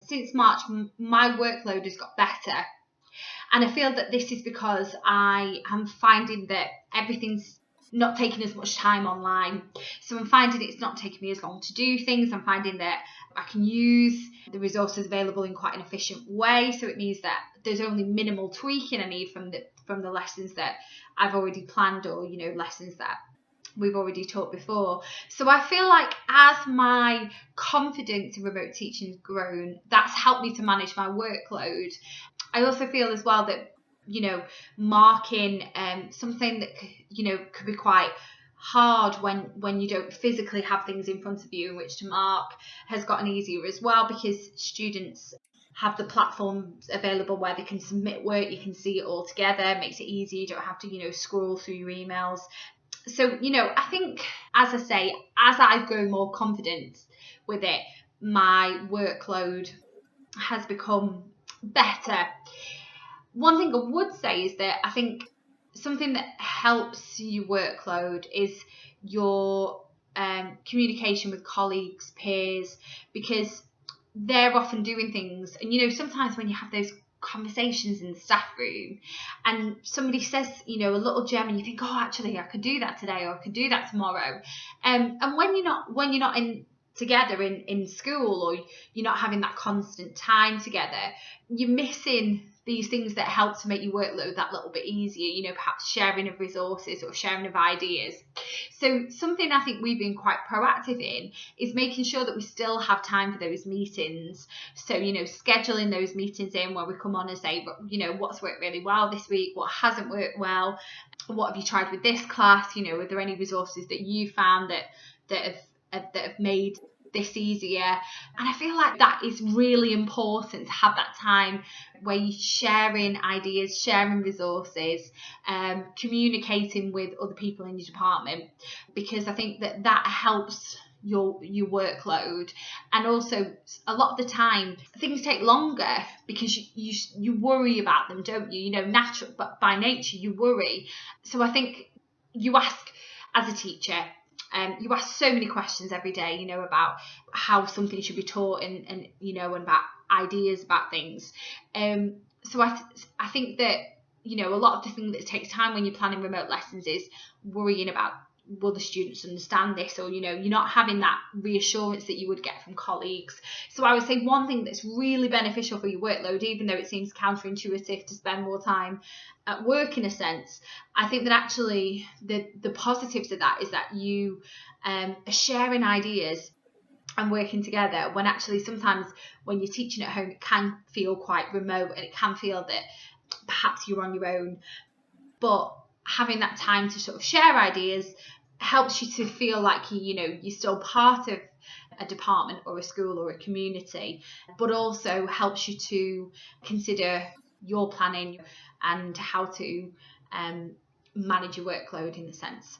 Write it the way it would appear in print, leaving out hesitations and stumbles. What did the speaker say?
since March, my workload has got better. And I feel that this is because I am finding that everything's not taking as much time online. So I'm finding it's not taking me as long to do things. I'm finding that I can use the resources available in quite an efficient way. So it means that there's only minimal tweaking I need from the lessons that I've already planned, or, you know, lessons that we've already taught before. So I feel like as my confidence in remote teaching has grown, that's helped me to manage my workload. I also feel as well that, you know, marking something that, you know, could be quite hard when you don't physically have things in front of you in which to mark has gotten easier as well, because students have the platforms available where they can submit work, you can see it all together, it makes it easy, you don't have to, you know, scroll through your emails. So, you know, I think, as I say, as I grow more confident with it, my workload has become better. One thing I would say is that I think something that helps your workload is your communication with colleagues, peers, because they're often doing things. And, you know, sometimes when you have those conversations in the staff room and somebody says, you know, a little gem, and you think, oh, actually I could do that today, or I could do that tomorrow. And when you're not in together in school, or you're not having that constant time together, you're missing these things that help to make your workload that little bit easier, you know, perhaps sharing of resources or sharing of ideas. So something I think we've been quite proactive in is making sure that we still have time for those meetings. So, you know, scheduling those meetings in where we come on and say, you know, what's worked really well this week, what hasn't worked well, what have you tried with this class, you know, are there any resources that you found that have made this easier. And I feel like that is really important, to have that time where you're sharing ideas, sharing resources, communicating with other people in your department, because I think that helps your workload. And also, a lot of the time things take longer because you worry about them, don't you? You know, natural, but by nature you worry. So I think you ask, as a teacher, you ask so many questions every day, you know, about how something should be taught, and you know, and about ideas about things. So I think that, you know, a lot of the thing that takes time when you're planning remote lessons is worrying about, will the students understand this, or, you know, you're not having that reassurance that you would get from colleagues. So I would say one thing that's really beneficial for your workload, even though it seems counterintuitive to spend more time at work in a sense, I think that actually the positives of that is that you are sharing ideas and working together, when actually sometimes when you're teaching at home it can feel quite remote, and it can feel that perhaps you're on your own. But having that time to sort of share ideas helps you to feel like you're still part of a department or a school or a community, but also helps you to consider your planning and how to manage your workload in the sense.